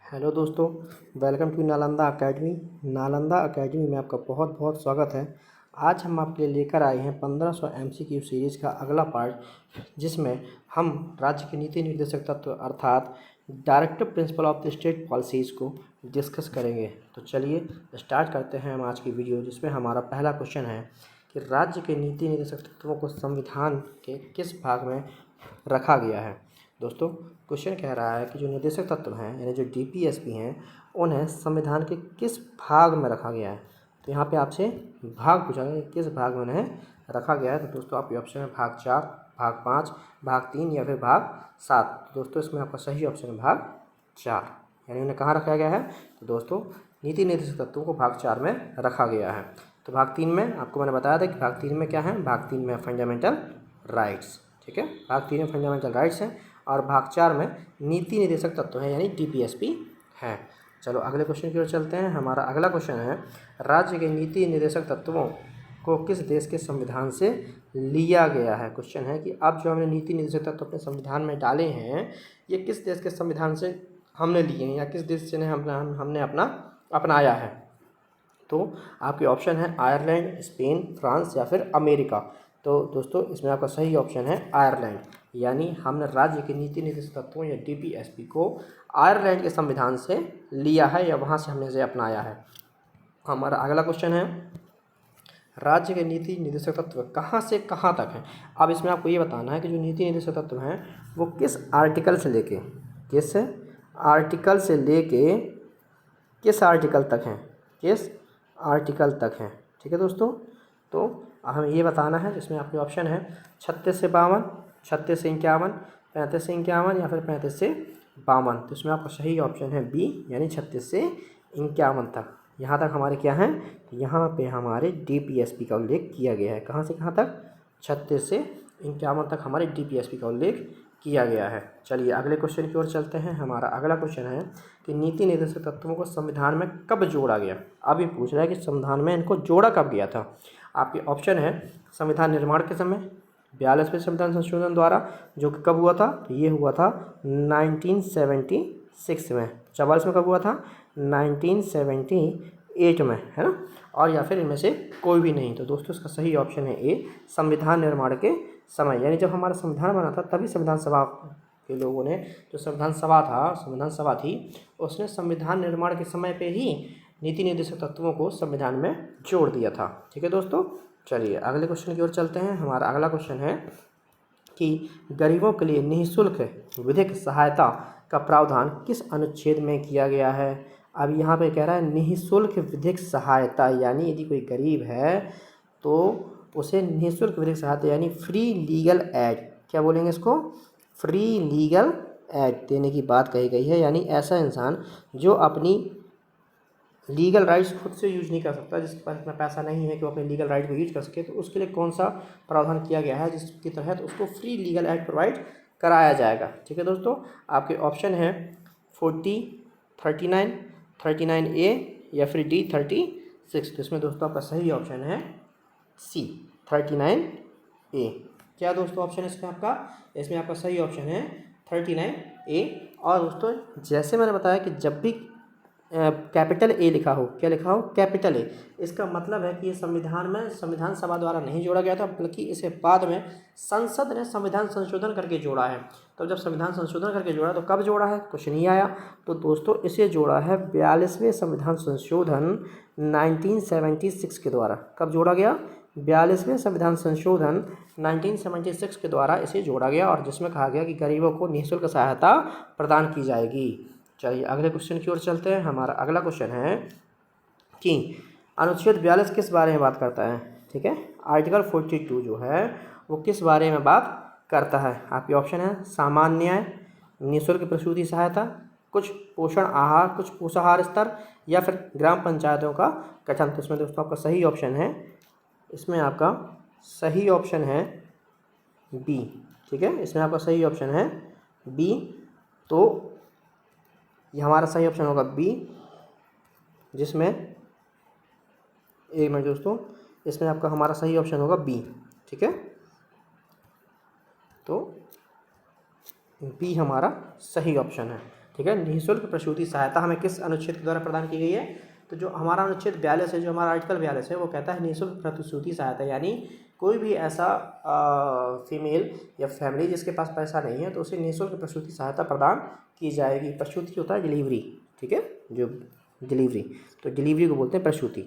Hello दोस्तों, welcome to Nalanda academy. Nalanda academy में आपका बहुत बहुत स्वागत है। आज हम आपके लिए लेकर आए हैं 1500 MCQ सीरीज़ का अगला पार्ट, जिसमें हम राज्य के नीति निर्देशक तत्व अर्थात directive principle of the state policies को डिस्कस करेंगे। तो चलिए स्टार्ट करते हैं हम आज की वीडियो, जिसमें हमारा पहला क्वेश्चन है कि राज्य के नीति निर्देशक तत्वों को संविधान के किस भाग में रखा गया है। दोस्तों, क्वेश्चन कह रहा है कि जो निर्देशक तत्व हैं यानी जो DPSP हैं, उन्हें संविधान के किस भाग में रखा गया है। तो यहाँ पे आपसे भाग पूछा गया कि किस भाग में उन्हें रखा गया है। तो दोस्तों आपके ऑप्शन है भाग 4, भाग 5, भाग 3 या फिर भाग 7। तो दोस्तों इसमें आपका सही ऑप्शन है भाग 4, यानी उन्हें कहाँ रखा गया है। तो दोस्तों नीति निर्देशक तत्वों को भाग 4 में रखा गया है। तो भाग 3 में आपको मैंने बताया था कि भाग 3 में क्या है, भाग 3 में फंडामेंटल राइट्स। ठीक है, भाग 3 में फंडामेंटल राइट्स हैं और भाग 4 में नीति निर्देशक तत्व हैं यानी DPSP हैं। चलो अगले क्वेश्चन की ओर चलते हैं। हमारा अगला क्वेश्चन है, राज्य के नीति निर्देशक तत्वों को किस देश के संविधान से लिया गया है। क्वेश्चन है कि अब जो हमने नीति निर्देशक तत्व अपने संविधान में डाले हैं, ये किस देश के संविधान से हमने लिए हैं या किस देश से हमने अपनाया है। तो आपके ऑप्शन है आयरलैंड, स्पेन, फ्रांस या फिर अमेरिका। तो दोस्तों इसमें आपका सही ऑप्शन है आयरलैंड, यानी हमने राज्य के नीति निर्देशक तत्वों या DPSP को आयरलैंड के संविधान से लिया है या वहाँ से हमने इसे अपनाया है। हमारा अगला क्वेश्चन है, राज्य के नीति निर्देशक तत्व कहाँ से कहाँ तक हैं। अब इसमें आपको ये बताना है कि जो नीति निर्देशक तत्व हैं वो किस आर्टिकल से लेके किस आर्टिकल तक हैं, किस आर्टिकल तक हैं। ठीक है दोस्तों, तो हमें ये बताना है। इसमें आपके ऑप्शन है 36 से 52, 36 से 51, 35 से 51 या फिर 35 से 52। तो इसमें आपका सही ऑप्शन है B, यानी 36 से 51 तक। यहाँ तक हमारे क्या हैं, यहाँ पे हमारे DPSP का उल्लेख किया गया है। कहाँ से कहाँ तक, 36 से 51 तक हमारे DPSP का उल्लेख किया गया है। चलिए अगले क्वेश्चन की ओर चलते हैं। हमारा अगला क्वेश्चन है कि नीति निर्देशक तत्वों को संविधान में कब जोड़ा गया। अब ये पूछ रहा है कि संविधान में इनको जोड़ा कब गया था। आपके ऑप्शन है संविधान निर्माण के समय, 42वें संविधान संशोधन द्वारा, जो कि कब हुआ था, तो ये हुआ था 1976 में। 44 में कब हुआ था, 1978 में, है ना, और या फिर इनमें से कोई भी नहीं। तो दोस्तों इसका सही ऑप्शन है A, संविधान निर्माण के समय, यानी जब हमारा संविधान बना था तभी संविधान सभा के लोगों ने, जो संविधान सभा थी, उसने संविधान निर्माण के समय पे ही नीति निर्देशक तत्वों को संविधान में जोड़ दिया था। ठीक है दोस्तों, चलिए अगले क्वेश्चन की ओर चलते हैं। हमारा अगला क्वेश्चन है कि गरीबों के लिए निःशुल्क विधिक सहायता का प्रावधान किस अनुच्छेद में किया गया है। अब यहाँ पे कह रहा है निःशुल्क विधिक सहायता, यानी यदि कोई गरीब है तो उसे निःशुल्क विधिक सहायता यानी फ्री लीगल एड, क्या बोलेंगे इसको, फ्री लीगल एड देने की बात कही गई है। यानी ऐसा इंसान जो अपनी लीगल राइट्स खुद से यूज नहीं कर सकता, जिसके पास इतना पैसा नहीं है कि वो अपने लीगल राइट को यूज कर सके, तो उसके लिए कौन सा प्रावधान किया गया है जिसके तहत उसको फ्री लीगल एड प्रोवाइड कराया जाएगा। ठीक है दोस्तों, आपके ऑप्शन है 40, 39, 39A या फिर D 36। तो इसमें दोस्तों आपका सही ऑप्शन है C 39A। क्या दोस्तों ऑप्शन है इसमें आपका, इसमें आपका सही ऑप्शन है 39A। और दोस्तों जैसे मैंने बताया कि जब भी कैपिटल A लिखा हो, क्या लिखा हो, कैपिटल A, इसका मतलब है कि ये संविधान में संविधान सभा द्वारा नहीं जोड़ा गया था, बल्कि इसे बाद में संसद ने संविधान संशोधन करके जोड़ा है। तो जब संविधान संशोधन करके जोड़ा तो कब जोड़ा है, कुछ नहीं आया। तो दोस्तों इसे जोड़ा है 42वें संविधान संशोधन 1976 के द्वारा। कब जोड़ा गया, 42वें संविधान संशोधन 1976 के द्वारा इसे जोड़ा गया, और जिसमें कहा गया कि गरीबों को निःशुल्क सहायता प्रदान की जाएगी। चलिए अगले क्वेश्चन की ओर चलते हैं। हमारा अगला क्वेश्चन है कि अनुच्छेद 42 किस बारे में बात करता है। ठीक है, आर्टिकल 42 जो है वो किस बारे में बात करता है। आपके ऑप्शन है सामान्य न्याय, निःशुल्क प्रसूति सहायता, कुछ पोषण आहार, कुछ पोषाहार स्तर, या फिर ग्राम पंचायतों का गठन। तो इसमें दोस्तों आपका सही ऑप्शन है, इसमें आपका सही ऑप्शन है B। ठीक है, इसमें आपका सही ऑप्शन है B। तो ये हमारा सही ऑप्शन होगा B, जिसमें एक मिनट दोस्तों, इसमें आपका हमारा सही ऑप्शन होगा B। ठीक है, तो B हमारा सही ऑप्शन है। ठीक है। निःशुल्क प्रसूति सहायता हमें किस अनुच्छेद के द्वारा प्रदान की गई है? तो जो हमारा अनुच्छेद 42 है, जो हमारा आर्टिकल 42 है, वो कहता है निःशुल्क प्रसूति सहायता, यानी कोई भी ऐसा फीमेल या फैमिली जिसके पास पैसा नहीं है तो उसे निःशुल्क प्रसूति सहायता प्रदान की जाएगी। प्रसूति होता है डिलीवरी, ठीक है, जो डिलीवरी, तो डिलीवरी को बोलते हैं प्रसूति।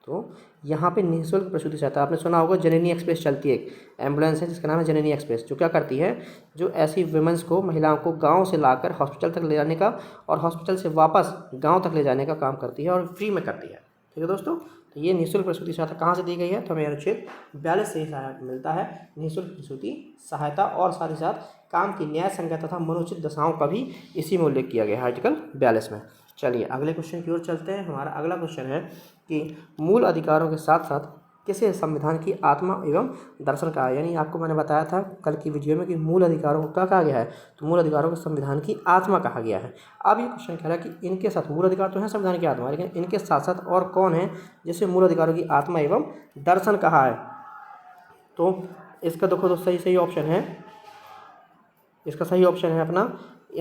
तो यहाँ पे निःशुल्क प्रसूति सहायता, आपने सुना होगा जननी एक्सप्रेस चलती है, एक एम्बुलेंस है जिसका नाम है जननी एक्सप्रेस, जो क्या करती है, जो ऐसी वुमेंस को, महिलाओं को गांव से लाकर हॉस्पिटल तक ले जाने का और हॉस्पिटल से वापस गांव तक ले जाने का काम करती है और फ्री में करती है। ठीक है दोस्तों, तो ये निःशुल्क प्रसूति सहायता कहाँ से दी गई है? तो हमें अनुच्छेद 42 से ही सहायता मिलता है निःशुल्क प्रसूति सहायता, और साथ ही साथ काम की न्याय संगत तथा मनोचित दशाओं का भी इसी में उल्लेख किया गया है आर्टिकल 42 में। चलिए अगले क्वेश्चन की ओर चलते हैं। हमारा अगला क्वेश्चन है कि मूल अधिकारों के साथ साथ किसे संविधान की आत्मा एवं दर्शन कहा है? यानी आपको मैंने बताया था कल की वीडियो में कि मूल अधिकारों को क्या कहा गया है? तो मूल अधिकारों को संविधान की आत्मा कहा गया है। अब ये क्वेश्चन कह रहा है कि इनके साथ, मूल अधिकार तो है संविधान की आत्मा, लेकिन इनके साथ साथ और कौन है जिसे मूल अधिकारों की आत्मा एवं दर्शन कहा है? तो इसका देखो तो सही ऑप्शन है, इसका सही ऑप्शन है अपना,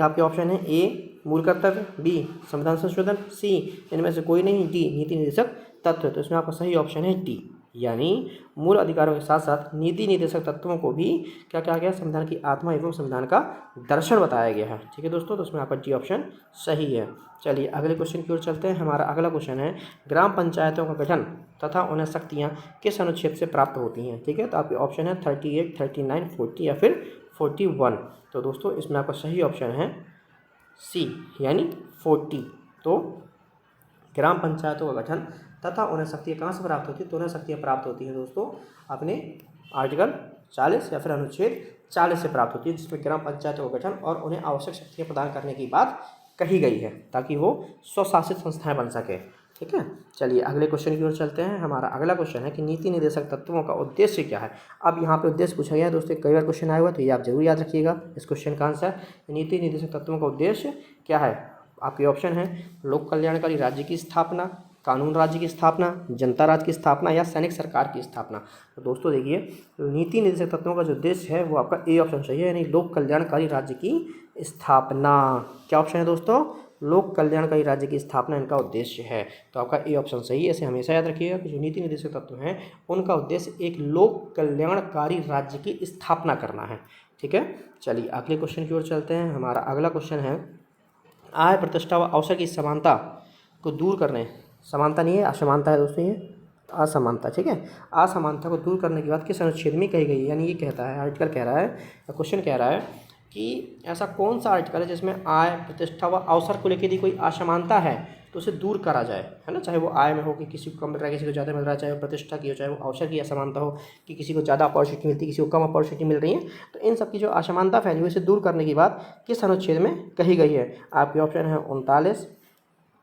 आपके ऑप्शन है ए मूल कर्तव्य, बी संविधान संशोधन, सी इनमें से कोई नहीं, डी नीति निर्देशक तत्व। तो इसमें आपका सही ऑप्शन है डी, यानी मूल अधिकारों के साथ साथ नीति निर्देशक तत्वों को भी क्या कहा गया? संविधान की आत्मा एवं संविधान का दर्शन बताया गया है। ठीक है दोस्तों, तो उसमें आपका डी ऑप्शन सही है। चलिए अगले क्वेश्चन की ओर चलते हैं। हमारा अगला क्वेश्चन है ग्राम पंचायतों का गठन तथा उन्हें शक्तियाँ किस अनुच्छेद से प्राप्त होती हैं? ठीक है, तो आपके ऑप्शन है 38, 39, 40 या फिर 41। तो दोस्तों इसमें आपका सही ऑप्शन है सी, यानी 40। तो ग्राम पंचायतों का गठन तथा उन्हें शक्तियाँ कहाँ से प्राप्त होती है? तो उन्हें शक्तियाँ प्राप्त होती हैं दोस्तों अपने आर्टिकल 40 या फिर अनुच्छेद 40 से प्राप्त होती है, जिसमें ग्राम पंचायतों का गठन और उन्हें आवश्यक शक्तियाँ प्रदान करने की बात कही गई है ताकि वो स्वशासित संस्थाएं बन सके। ठीक है, चलिए अगले क्वेश्चन की ओर चलते हैं। हमारा अगला क्वेश्चन है कि नीति निर्देशक तत्वों का उद्देश्य क्या है? अब यहाँ पे उद्देश्य पूछा गया है दोस्तों, कई बार क्वेश्चन आया हुआ, तो ये आप जरूर याद रखिएगा। इस क्वेश्चन का आंसर नीति निर्देशक तत्वों का उद्देश्य क्या है? आपके ऑप्शन है लोक कल्याणकारी राज्य की स्थापना, कानून राज्य की स्थापना, जनता राज्य की स्थापना या सैनिक सरकार की स्थापना। तो दोस्तों देखिए, नीति निर्देशक तत्वों का जो उद्देश्य है वो आपका ए ऑप्शन सही है, यानी लोक कल्याणकारी राज्य की स्थापना। क्या ऑप्शन है दोस्तों? लोक कल्याणकारी राज्य की स्थापना इनका उद्देश्य है। तो आपका ए ऑप्शन सही है। इसे हमेशा याद रखिएगा कि जो नीति निर्देशक तत्व हैं उनका उद्देश्य एक लोक कल्याणकारी राज्य की स्थापना करना है। ठीक है, चलिए अगले क्वेश्चन की ओर चलते हैं। हमारा अगला क्वेश्चन है आय, प्रतिष्ठा व अवसर की समानता को दूर करने, समानता नहीं है असमानता है दोस्तों, ये असमानता। ठीक है, असमानता को दूर करने की बात किस अनुच्छेद में कही गई है? यानी ये कहता है, आर्टिकल कह रहा है, क्वेश्चन कह रहा है कि ऐसा कौन सा आर्टिकल है जिसमें आय, प्रतिष्ठा व अवसर को लेकर यदि कोई असमानता है तो उसे दूर करा जाए, है ना। चाहे वो आय में हो कि किसी को कम मिल रहा है, किसी को ज़्यादा मिल रहा है, चाहे वो प्रतिष्ठा की हो, चाहे वो अवसर की असमानता हो कि किसी को ज़्यादा अपॉर्चुनिटी मिलती है, किसी को कम अपॉर्चुनिटी मिल रही है। तो इन सब की जो असमानता फैली हुई, इसे दूर करने की बात किस अनुच्छेद में कही गई है? आपके ऑप्शन है 39,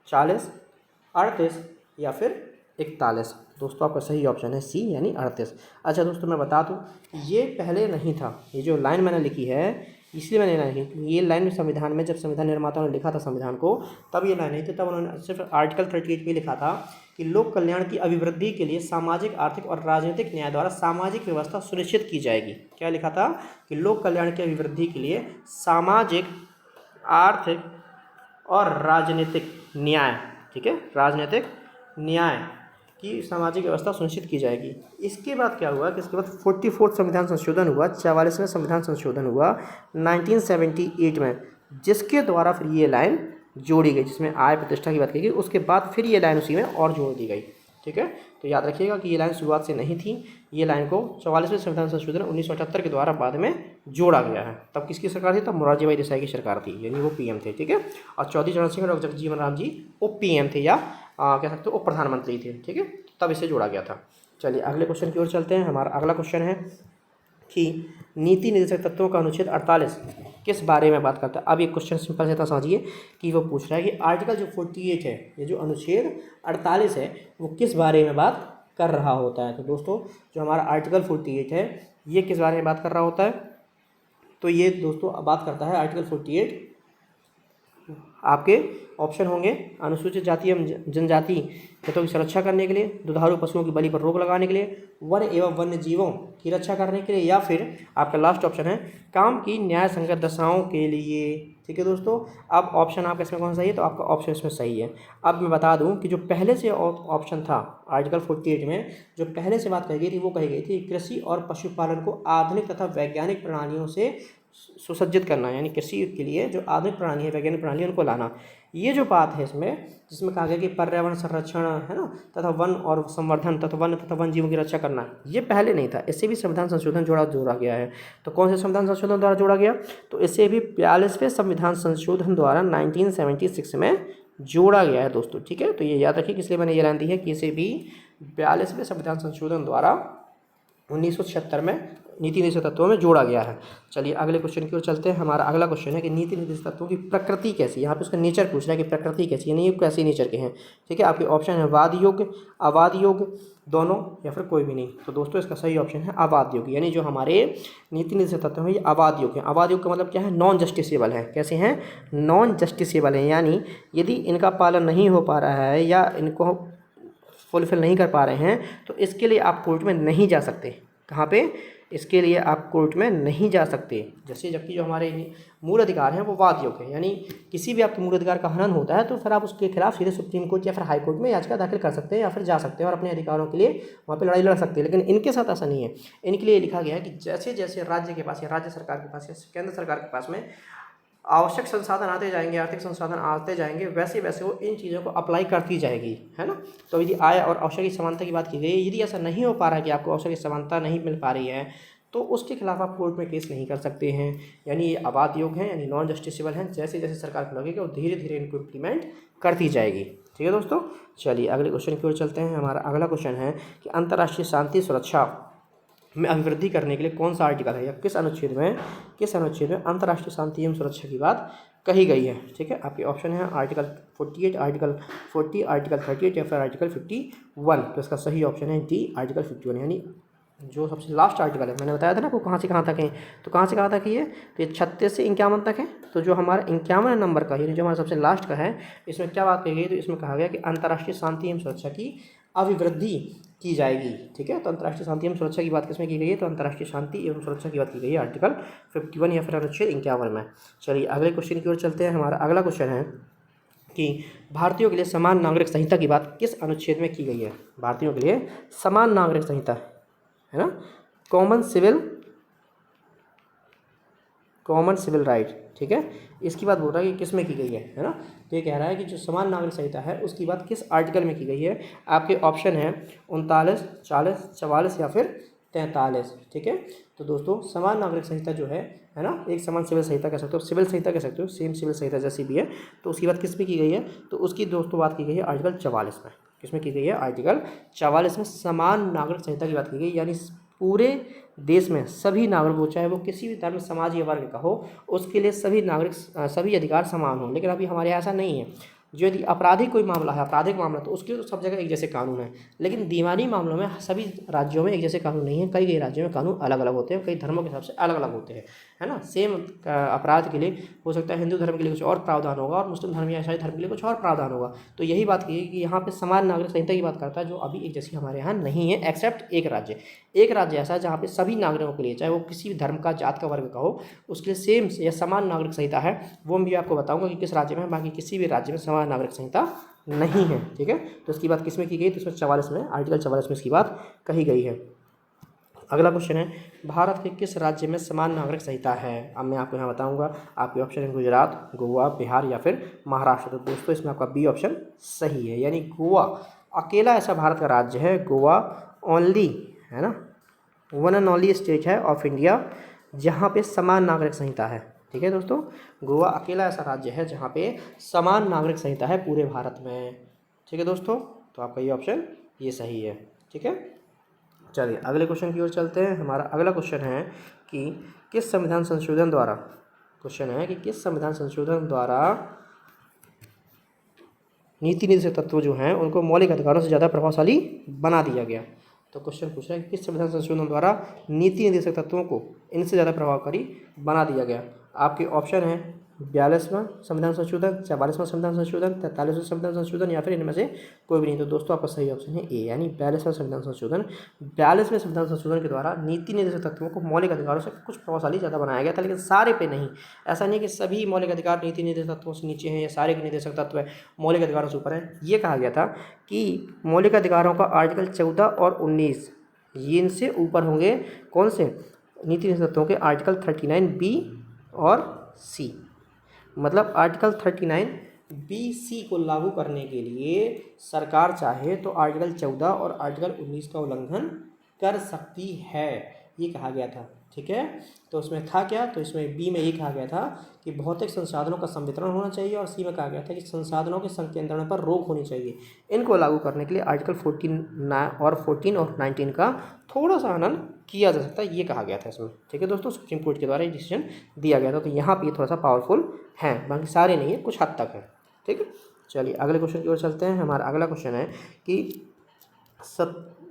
40, 38 या फिर 41। दोस्तों आपका सही ऑप्शन है सी, यानी 38। अच्छा दोस्तों मैं बता दूं, ये पहले नहीं था, ये जो लाइन मैंने लिखी है इसलिए मैंने लाइन लिखी, ये लाइन संविधान में जब संविधान निर्माताओं ने लिखा था संविधान को, तब ये लाइन नहीं थी। तब उन्होंने सिर्फ आर्टिकल 38 पे लिखा था कि लोक कल्याण की अभिवृद्धि के लिए सामाजिक, आर्थिक और राजनीतिक न्याय द्वारा सामाजिक व्यवस्था सुनिश्चित की जाएगी। क्या लिखा था? कि लोक कल्याण की अभिवृद्धि के लिए सामाजिक, आर्थिक और राजनीतिक न्याय, ठीक है, राजनीतिक न्याय की सामाजिक व्यवस्था सुनिश्चित की जाएगी। इसके बाद क्या हुआ कि इसके बाद 44वां संविधान संशोधन हुआ, 44वें संविधान संशोधन हुआ 1978 में, जिसके द्वारा फिर ये लाइन जोड़ी गई, जिसमें आय प्रतिष्ठा की बात की गई। उसके बाद फिर ये लाइन उसी में और जोड़ दी गई। ठीक है, तो याद रखिएगा कि ये लाइन शुरुआत से नहीं थी, ये लाइन को 44वें संविधान संशोधन 1978 के द्वारा बाद में जोड़ा गया है। तब किसकी सरकार थी? तब मोरारजी भाई देसाई की सरकार थी, यानी वो पीएम थे। ठीक है, और चौधरी चरण सिंह और डॉक्टर जगजीवन राम जी वो पीएम थे, या कह सकते हो वो प्रधानमंत्री थे। ठीक है, तब इसे जोड़ा गया था। चलिए अगले क्वेश्चन की ओर चलते हैं। हमारा अगला क्वेश्चन है कि नीति निर्देशक तत्वों का अनुच्छेद 48 किस बारे में बात करता है? अब ये क्वेश्चन सिंपल से था, समझिए कि वो पूछ रहा है कि आर्टिकल जो 48 है, ये जो अनुच्छेद 48 है, वो किस बारे में बात कर रहा होता है? तो दोस्तों जो हमारा आर्टिकल 48 है, ये किस बारे में बात कर रहा होता है? तो ये दोस्तों बात करता है आर्टिकल 48, आपके ऑप्शन होंगे अनुसूचित जाति एवं जनजाति हितों की सुरक्षा करने के लिए, दुधारू पशुओं की बलि पर रोक लगाने के लिए, वन एवं वन्य जीवों की रक्षा करने के लिए, या फिर आपका लास्ट ऑप्शन है काम की न्याय संगत दशाओं के लिए। ठीक है दोस्तों। अब ऑप्शन आपका इसमें कौन सा सही है, तो आपका ऑप्शन इसमें सही है। अब मैं बता दूं कि जो पहले से ऑप्शन था आर्टिकल 48 में, जो पहले से बात कही गई थी वो कही गई थी कृषि और पशुपालन को आधुनिक तथा वैज्ञानिक प्रणालियों से सुसज्जित करना, यानी कृषि के लिए जो आधुनिक प्रणाली है, वैज्ञानिक प्रणाली उनको लाना। ये जो बात है इसमें, जिसमें कहा गया कि पर्यावरण संरक्षण है ना, तथा वन और संवर्धन तथा वन जीवों की रक्षा करना, ये पहले नहीं था। इससे भी संविधान संशोधन जोड़ा गया है। तो कौन से संविधान संशोधन द्वारा जोड़ा गया, तो इसे भी 42वें संविधान संशोधन द्वारा 1976 में जोड़ा गया है दोस्तों, ठीक है। तो ये याद रखिए, इसलिए मैंने ये लाइन दी है कि इसे भी 42वें संविधान संशोधन द्वारा 1976 में नीति निर्देशक तत्वों में जोड़ा गया है। चलिए अगले क्वेश्चन की ओर चलते हैं। हमारा अगला क्वेश्चन है कि नीति निर्देशक तत्वों की प्रकृति कैसी है। यहाँ पे उसका नेचर पूछ रहा है कि प्रकृति कैसी है, यानी ये कैसे नेचर के हैं, ठीक है। आपके ऑप्शन है वाद योग्य, अवाद योग्य, दोनों, या फिर कोई भी नहीं। तो दोस्तों इसका सही ऑप्शन है अवाद योग्य, यानी जो हमारे नीति निर्देशक तत्व हैं ये अवाद योग्य हैं। अवाद योग्य का मतलब क्या है, नॉन जस्टिसेबल है। कैसे हैं, नॉन जस्टिसेबल है, यानी यदि इनका पालन नहीं हो पा रहा है या इनको फुलफिल नहीं कर पा रहे हैं, तो इसके लिए आप कोर्ट में नहीं जा सकते। कहाँ पे, इसके लिए आप कोर्ट में नहीं जा सकते। जैसे जबकि जो हमारे मूल अधिकार हैं वो वाद योग्य हैं, यानी किसी भी आपके मूल अधिकार का हनन होता है तो फिर आप उसके खिलाफ सीधे सुप्रीम कोर्ट या फिर हाई कोर्ट में याचिका दाखिल कर सकते हैं, या फिर जा सकते हैं और अपने अधिकारों के लिए वहाँ पे लड़ाई लड़ सकते हैं। लेकिन इनके साथ ऐसा नहीं है। इनके लिए लिखा गया है कि जैसे जैसे राज्य के पास या राज्य सरकार के पास या केंद्र सरकार के पास में आवश्यक संसाधन आते जाएंगे, आर्थिक संसाधन आते जाएंगे, वैसे वैसे वो इन चीज़ों को अप्लाई करती जाएगी, है ना। तो यदि आय और अवसर की समानता की बात की गई है, यदि ऐसा नहीं हो पा रहा है कि आपको अवसर की समानता नहीं मिल पा रही है, तो उसके खिलाफ आप कोर्ट में केस नहीं कर सकते हैं। यानी ये अवाद योग्य हैं, यानी नॉन जस्टिसेबल हैं। जैसे जैसे सरकार को लगेगा वो धीरे धीरे इनको इम्प्लीमेंट करती जाएगी, ठीक है दोस्तों। चलिए अगले क्वेश्चन की ओर चलते हैं। हमारा अगला क्वेश्चन है कि अंतर्राष्ट्रीय शांति सुरक्षा में अभिवृद्धि करने के लिए कौन सा आर्टिकल है, या किस अनुच्छेद में अंतर्राष्ट्रीय शांति एवं सुरक्षा की बात कही गई है, ठीक है। आपके ऑप्शन है आर्टिकल 48, आर्टिकल 40, आर्टिकल 38 या फिर आर्टिकल 51। तो इसका सही ऑप्शन है डी, आर्टिकल 51, यानी जो सबसे लास्ट आर्टिकल है। मैंने बताया था ना आपको कहाँ से कहाँ तक है, तो कहाँ से कहाँ तक ये, तो ये 36 से 51 तक है। तो जो हमारा 51 नंबर का, यानी जो हमारा सबसे लास्ट का है, इसमें क्या बात कही गई, तो इसमें कहा गया कि अंतर्राष्ट्रीय शांति एवं सुरक्षा की अभिवृद्धि की जाएगी, ठीक है। तो अंतर्राष्ट्रीय शांति एवं सुरक्षा की बात किसमें की गई है, तो अंतर्राष्ट्रीय शांति एवं सुरक्षा की बात की गई है आर्टिकल 51 या फिर अनुच्छेद 51 में। चलिए अगले क्वेश्चन की ओर चलते हैं। हमारा अगला क्वेश्चन है कि भारतीयों के लिए समान नागरिक संहिता की बात किस अनुच्छेद में की गई है। भारतीयों के लिए समान नागरिक संहिता, है ना, कॉमन सिविल राइट, ठीक है। इसकी बात बोल रहा है कि किस में की गई है ना। तो ये कह रहा है कि जो समान नागरिक संहिता है उसकी बात किस आर्टिकल में की गई है। आपके ऑप्शन है 39, 40, 44 या फिर 43, ठीक है। तो दोस्तों समान नागरिक संहिता जो है ना, एक समान सिविल संहिता कह सकते हो, सिविल संहिता कह सकते हो, सेम सिविल संहिता जैसी भी है। तो उसकी बात किस में की गई है, तो उसकी दोस्तों बात की गई है आर्टिकल 44 में। किसमें की गई है, आर्टिकल 44 में समान नागरिक संहिता की बात की गई, यानी पूरे देश में सभी नागरिकों, चाहे वो किसी भी धर्म, समाज या वर्ग का हो, उसके लिए सभी अधिकार समान हो। लेकिन अभी हमारे यहाँ ऐसा नहीं है। जो यदि आपराधिक कोई मामला है, आपराधिक मामला, तो उसके लिए तो सब जगह एक जैसे कानून है। लेकिन दीवानी मामलों में सभी राज्यों में एक जैसे कानून नहीं है। कई राज्यों में कानून अलग अलग होते हैं, कई धर्मों के हिसाब से अलग अलग होते हैं, है ना। सेम अपराध के लिए हो सकता है हिंदू धर्म के लिए कुछ और प्रावधान होगा और मुस्लिम धर्म या ईसाई धर्म के लिए कुछ और प्रावधान होगा। तो यही बात की कि यहाँ पे समान नागरिक संहिता की बात करता है, जो अभी एक जैसी हमारे यहाँ नहीं है, एक्सेप्ट एक राज्य ऐसा है जहाँ पे सभी नागरिकों के लिए, चाहे वो किसी भी धर्म का, जात का, वर्ग का हो, उसके लिए सेम या समान नागरिक संहिता है। वो भी आपको बताऊंगा कि किस राज्य में है। बाकी किसी भी राज्य में समान नागरिक संहिता नहीं है, ठीक है। तो इसकी बात किसमें की गई, तो इसमें 44 में, आर्टिकल 44 में इसकी बात कही गई है। अगला क्वेश्चन है भारत के किस राज्य में समान नागरिक संहिता है। अब मैं आपको यहाँ बताऊंगा। आपके ऑप्शन है गुजरात, गोवा, बिहार या फिर महाराष्ट्र। तो दोस्तों इसमें आपका बी ऑप्शन सही है, यानी गोवा अकेला ऐसा भारत का राज्य है, गोवा ओनली, है ना, वन एंड ओनली स्टेट है ऑफ इंडिया जहाँ पे समान नागरिक संहिता है, ठीक है दोस्तों। गोवा अकेला ऐसा राज्य है जहाँ पे समान नागरिक संहिता है पूरे भारत में, ठीक है दोस्तों। तो आपका ये ऑप्शन ये सही है, ठीक है। चलिए अगले क्वेश्चन की ओर चलते हैं। हमारा अगला क्वेश्चन है कि किस संविधान संशोधन द्वारा नीति निर्देशक तत्व जो हैं उनको मौलिक अधिकारों से ज़्यादा प्रभावशाली बना दिया गया। तो क्वेश्चन पूछ रहा है कि किस संविधान संशोधन द्वारा नीति निर्देशक तत्वों को इनसे ज़्यादा प्रभावकारी बना दिया गया। आपके ऑप्शन है 42वां संविधान संशोधन, 44वां संविधान संशोधन, 43वां संविधान संशोधन या फिर इनमें से कोई भी नहीं। तो दोस्तों आपका सही ऑप्शन है ए यानी 42वां संविधान संशोधन। 42वें संविधान संशोधन के द्वारा नीति निर्देशक तत्वों को मौलिक अधिकारों से कुछ प्रभावशाली ज़्यादा बनाया गया था, लेकिन सारे पे नहीं। ऐसा नहीं कि सभी मौलिक अधिकार नीति निर्देशक तत्वों से नीचे हैं या सारे के निर्देशक तत्व मौलिक अधिकारों से ऊपर हैं। ये कहा गया था कि मौलिक अधिकारों का आर्टिकल 14 और 19 ये इनसे ऊपर होंगे। कौन से? नीति निर्देशक तत्वों के आर्टिकल 39B और C। मतलब आर्टिकल 39B/C को लागू करने के लिए सरकार चाहे तो आर्टिकल 14 और आर्टिकल 19 का उल्लंघन कर सकती है, ये कहा गया था। ठीक है, तो उसमें था क्या? तो इसमें बी में ये कहा गया था कि भौतिक संसाधनों का संवितरण होना चाहिए, और सी में कहा गया था कि संसाधनों के संकेंद्रण पर रोक होनी चाहिए। इनको लागू करने के लिए आर्टिकल 14 और 19 का थोड़ा सा हनन किया जा सकता है, ये कहा गया था इसमें। ठीक है दोस्तों, सुप्रीम कोर्ट के द्वारा ये डिसीजन दिया गया था। तो यहाँ पे थोड़ा सा पावरफुल है, बाकी सारे नहीं है, कुछ हद तक है। ठीक है, चलिए अगले क्वेश्चन की ओर चलते हैं। हमारा अगला क्वेश्चन है कि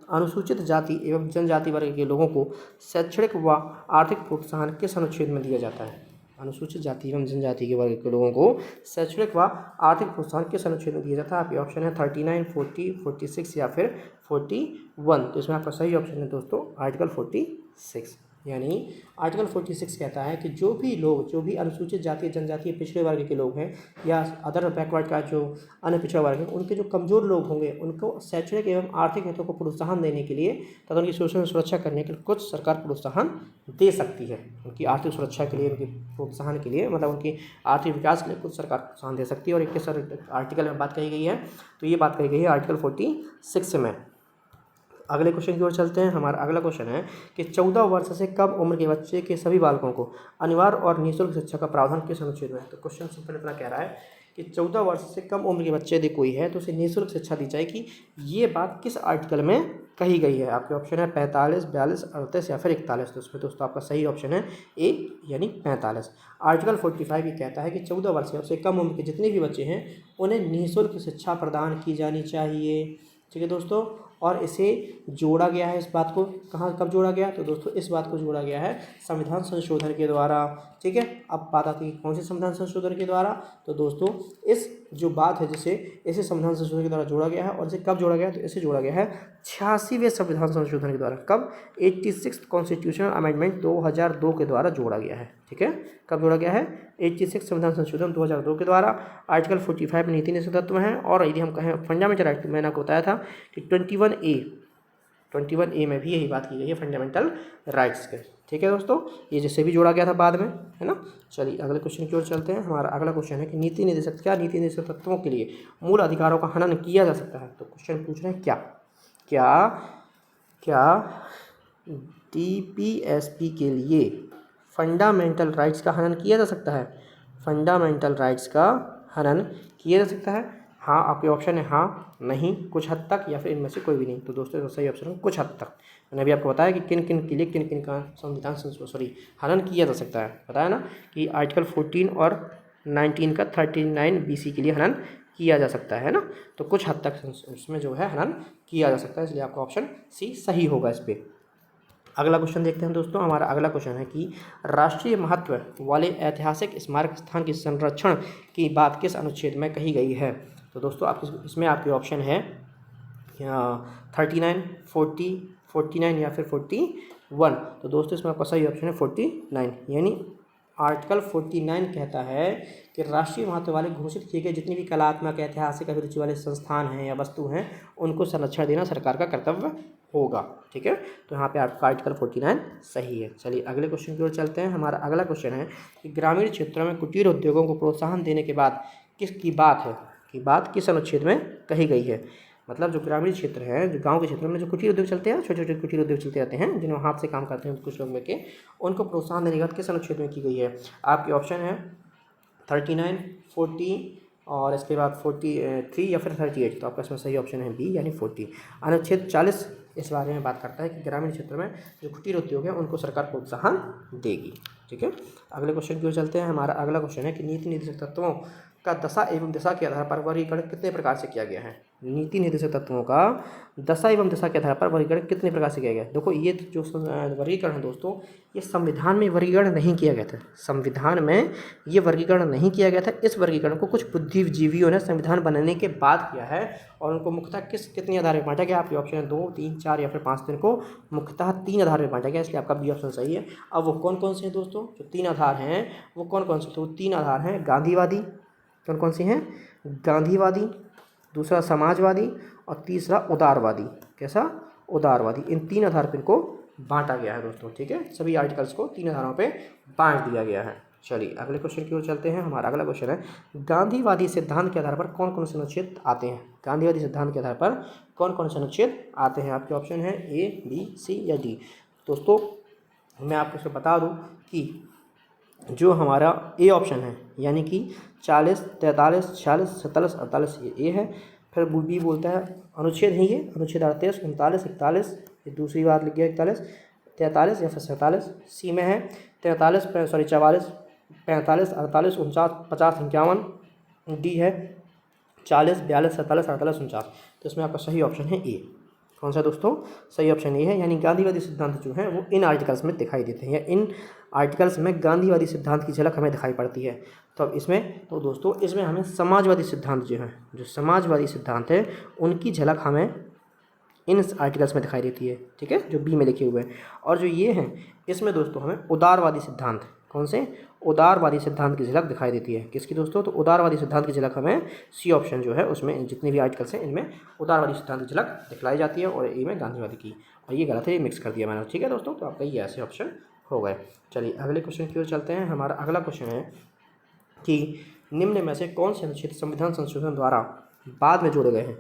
अनुसूचित जाति एवं जनजाति वर्ग के लोगों को शैक्षणिक व आर्थिक प्रोत्साहन किस अनुच्छेद में दिया जाता है? अनुसूचित जाति एवं जनजाति के वर्ग के लोगों को शैक्षणिक व आर्थिक प्रोत्साहन किस अनुच्छेद में दिया जाता है? आपके ऑप्शन है 39, 40, 46 या फिर 41। तो इसमें आपका सही ऑप्शन है दोस्तों आर्टिकल 46। यानी आर्टिकल 46 कहता है कि जो भी अनुसूचित जाति जनजातीय पिछड़े वर्ग के लोग हैं या अदर बैकवर्ड का जो अन्य पिछड़ा वर्ग है, उनके जो कमज़ोर लोग होंगे उनको शैक्षणिक एवं आर्थिक हितों को प्रोत्साहन देने के लिए तथा उनकी शोषण सुरक्षा करने के लिए कुछ सरकार प्रोत्साहन दे सकती है। उनकी आर्थिक सुरक्षा के लिए, उनके प्रोत्साहन के लिए, मतलब उनकी आर्थिक विकास के लिए कुछ सरकार प्रोत्साहन दे सकती है। और 21 आर्टिकल में बात कही गई है, तो ये बात कही गई है आर्टिकल 46 में। अगले क्वेश्चन की ओर चलते हैं। हमारा अगला क्वेश्चन है कि 14 वर्ष से कम उम्र के बच्चे के सभी बालकों को अनिवार्य और निःशुल्क शिक्षा का प्रावधान किस अनुच्छेद में है? तो क्वेश्चन सिंपल इतना कह रहा है कि 14 वर्ष से कम उम्र के बच्चे यदि कोई है तो उसे निःशुल्क शिक्षा दी जाएगी। ये बात किस आर्टिकल में कही गई है? आपके ऑप्शन है 45, 42, 38 या फिर 41। तो उसमें दोस्तों आपका सही ऑप्शन है ए यानी 45। आर्टिकल 45 ये कहता है कि 14 वर्ष से कम उम्र के जितने भी बच्चे हैं उन्हें निःशुल्क शिक्षा प्रदान की जानी चाहिए। ठीक है दोस्तों, और इसे जोड़ा गया है, इस बात को कहाँ कब जोड़ा गया? तो दोस्तों इस बात को जोड़ा गया है संविधान संशोधन के द्वारा। ठीक है, अब बात आती है कौन से संविधान संशोधन के द्वारा? तो दोस्तों इस जो बात है जिसे इसे संविधान संशोधन के द्वारा जोड़ा गया है, और इसे कब जोड़ा गया है? तो इसे जोड़ा गया है 86वें संविधान संशोधन के द्वारा। कब? 86th कॉन्स्टिट्यूशनल अमेंडमेंट 2002 के द्वारा जोड़ा गया है। ठीक है, कब जोड़ा गया है? 86 संविधान संशोधन 2002 के द्वारा। आर्टिकल 45 में नीति निषेध तत्व हैं, और यदि हम कहें फंडामेंटल राइट, मैंने आपको बताया था कि 21A में भी यही बात की गई है फंडामेंटल राइट्स के। ठीक है दोस्तों, ये जिससे भी जोड़ा गया था बाद में, है ना। चलिए अगले क्वेश्चन की ओर चलते हैं। हमारा अगला क्वेश्चन है कि नीति निर्देशक तत्वों के लिए मूल अधिकारों का हनन किया जा सकता है? तो क्वेश्चन पूछ रहे हैं क्या DPSP के लिए फंडामेंटल राइट्स का हनन किया जा सकता है? फंडामेंटल राइट्स का हनन किया जा सकता है? हाँ, आपके ऑप्शन है हाँ, नहीं, कुछ हद तक, या फिर इनमें से कोई भी नहीं। तो दोस्तों सही ऑप्शन है कुछ हद तक। मैंने अभी आपको बताया कि किन किन के लिए किन किन का संविधान हनन किया जा सकता है। बताया ना कि आर्टिकल 14 और 19 का 39BC के लिए हनन किया जा सकता है ना। तो कुछ हद तक उसमें जो है हनन किया जा सकता है, इसलिए आपका ऑप्शन सी सही होगा इस पर। अगला क्वेश्चन देखते हैं दोस्तों। हमारा अगला क्वेश्चन है कि राष्ट्रीय महत्व वाले ऐतिहासिक स्मारक स्थान की संरक्षण की बात किस अनुच्छेद में कही गई है? तो दोस्तों इसमें आपके ऑप्शन है 39, 40, 49 या फिर 41। तो दोस्तों इसमें आपका सही ऑप्शन है 49। यानी आर्टिकल 49 कहता है कि राष्ट्रीय महत्व वाले घोषित किए गए जितनी भी कलात्मक, ऐतिहासिक अभिरुचि वाले संस्थान हैं या वस्तु हैं, उनको संरक्षण देना सरकार का कर्तव्य होगा। ठीक है, तो यहाँ पे आपका आर्टिकल 49 सही है। चलिए अगले क्वेश्चन की ओर चलते हैं। हमारा अगला क्वेश्चन है कि ग्रामीण क्षेत्रों में कुटीर उद्योगों को प्रोत्साहन देने के बाद किस अनुच्छेद में कही गई है? मतलब जो ग्रामीण क्षेत्र है, जो गांव के क्षेत्रों में जो कुटीर उद्योग चलते हैं, छोटे छोटे कुटीर उद्योग चलते रहते हैं, जिन्हें हाथ से काम करते हैं कुछ लोग में के, उनको प्रोत्साहन देने की बात किस अनुच्छेद में की गई है? आपके ऑप्शन है 39, 40 और इसके बाद 43 या फिर 38। तो आपका इसमें सही ऑप्शन है बी यानी 40। अनुच्छेद 40 इस बारे में बात करता है कि ग्रामीण क्षेत्र में जो कुटीर उद्योग है उनको सरकार प्रोत्साहन देगी। ठीक है, अगले क्वेश्चन की ओर चलते हैं। हमारा अगला क्वेश्चन है कि नीति निर्देशक तत्वों का दशा एवं दिशा के आधार पर वर्गीकरण कितने प्रकार से किया गया है? नीति निर्देशक तत्वों का दशा एवं दिशा के आधार पर वर्गीकरण कितने प्रकार से किया गया है? देखो ये जो वर्गीकरण है दोस्तों, ये संविधान में वर्गीकरण नहीं किया गया था। संविधान में ये वर्गीकरण नहीं किया गया था। इस वर्गीकरण को कुछ बुद्धिजीवियों ने संविधान बनने के बाद किया है और उनको मुख्यतः कितने आधार पर बांटा गया? आपके ऑप्शन 2, 3, 4 या फिर 5 दिन को मुख्यतः 3 आधार पर बांटा गया, इसलिए आपका बी ऑप्शन सही है। अब वो कौन कौन से हैं दोस्तों? जो 3 आधार हैं वो कौन कौन से? तो 3 आधार हैं गांधीवादी, कौन कौन सी हैं? गांधीवादी, दूसरा समाजवादी और तीसरा उदारवादी। कैसा? उदारवादी। इन 3 आधार पर इनको बांटा गया है दोस्तों, ठीक है। सभी आर्टिकल्स को 3 आधारों पे बांट दिया गया है। चलिए अगले क्वेश्चन की ओर चलते हैं। हमारा अगला क्वेश्चन है, गांधीवादी सिद्धांत के आधार पर कौन कौन से अनुच्छेद आते हैं? गांधीवादी सिद्धांत के आधार पर कौन कौन से अनुच्छेद आते हैं? आपके ऑप्शन है A, B, C या D। दोस्तों मैं आपको इसको बता दूँ कि जो हमारा ए ऑप्शन है यानी कि 40, 43, 46, 47, 48 ये ए है। फिर बी बोलता है अनुच्छेद है ये, अनुच्छेद 38, 39, 41, ये दूसरी बात लिख गया 41, 43 या फिर 47। सी में है 43, 44, 45, 48, 49, 50, 51। डी है 40, 42, 47, 48, 49। तो इसमें आपका सही ऑप्शन है ए। कौन सा दोस्तों? सही ऑप्शन ये है, यानी गांधीवादी सिद्धांत जो है वो इन आर्टिकल्स में दिखाई देते हैं, या इन आर्टिकल्स में गांधीवादी सिद्धांत की झलक हमें दिखाई पड़ती है। तो अब इसमें तो दोस्तों इसमें हमें समाजवादी सिद्धांत जो है, जो समाजवादी सिद्धांत है उनकी झलक हमें इन आर्टिकल्स में दिखाई देती है, ठीक है, जो बी में लिखे हुए हैं। और जो ये हैं इसमें दोस्तों हमें उदारवादी सिद्धांत, कौन से? उदारवादी सिद्धांत की झलक दिखाई देती है। किसकी दोस्तों? तो उदारवादी सिद्धांत की झलक हमें सी ऑप्शन जो है उसमें जितने भी आर्टिकल्स हैं इनमें उदारवादी सिद्धांत की झलक दिखलाई जाती है, और ए में गांधीवादी की। और ये गलत है, ये मिक्स कर दिया मैंने, ठीक है दोस्तों। तो आपका ये ऐसे ऑप्शन हो गए। चलिए अगले क्वेश्चन की ओर चलते हैं। हमारा अगला क्वेश्चन है कि निम्न में से कौन से अनुच्छेद संविधान संशोधन द्वारा बाद में जोड़े गए हैं?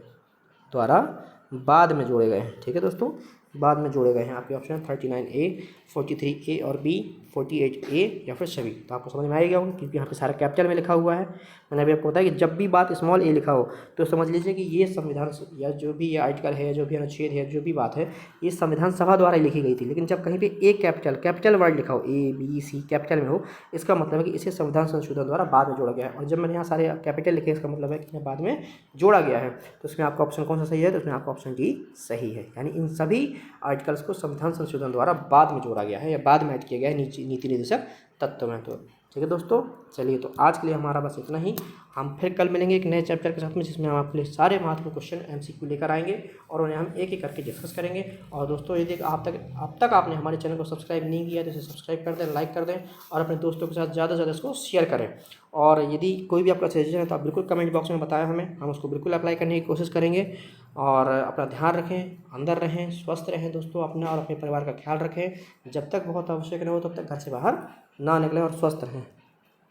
बाद में जोड़े गए हैं, ठीक है दोस्तों, बाद में जोड़े गए हैं। आपके ऑप्शन 39A, 43A और B, 48A या फिर सभी। तो आपको समझ में आएगा होगा क्योंकि यहाँ पे सारा कैपिटल में लिखा हुआ है। मैंने अभी आपको बताया कि जब भी बात स्मॉल a लिखा हो तो समझ लीजिए कि ये संविधान या जो भी ये आर्टिकल है, जो भी अनुच्छेद है, जो भी बात है, ये संविधान सभा द्वारा ही लिखी गई थी। लेकिन जब कहीं पर एक कैपिटल वर्ड लिखा हो, A, B, C कैपिटल में हो, इसका मतलब है कि इसे संविधान संशोधन द्वारा बाद में जोड़ा गया है। और जब मैंने यहाँ सारे कैपिटल लिखे इसका मतलब है कि यहाँ बाद में जोड़ा गया है। तो इसमें आपका ऑप्शन कौन सा सही है? तो इसमें आपका ऑप्शन डी सही है, यानी इन सभी आर्टिकल्स को संविधान संशोधन द्वारा बाद में जोड़ा गया है या बाद में ऐड किया गया है नीति निर्देशक तत्व में। तो ठीक है दोस्तों, चलिए तो आज के लिए हमारा बस इतना ही। हम फिर कल मिलेंगे एक नए चैप्टर के साथ में, जिसमें हम आपके लिए सारे महत्वपूर्ण क्वेश्चन MCQ लेकर आएंगे और उन्हें हम एक एक करके डिस्कस करेंगे। और दोस्तों यदि अब तक आपने हमारे चैनल को सब्सक्राइब नहीं किया तो इसे सब्सक्राइब कर दें, लाइक कर दें और अपने दोस्तों के साथ ज़्यादा से ज़्यादा इसको शेयर करें। और यदि कोई भी आपका सजेशन है तो आप बिल्कुल कमेंट बॉक्स में बताएं हमें, हम उसको बिल्कुल अप्लाई करने की कोशिश करेंगे। और अपना ध्यान रखें, अंदर रहें, स्वस्थ रहें दोस्तों, अपना और अपने परिवार का ख्याल रखें। जब तक बहुत आवश्यक न हो तब तक घर से बाहर ना निकलें और स्वस्थ रहें।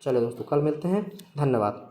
चलो दोस्तों, कल मिलते हैं। धन्यवाद।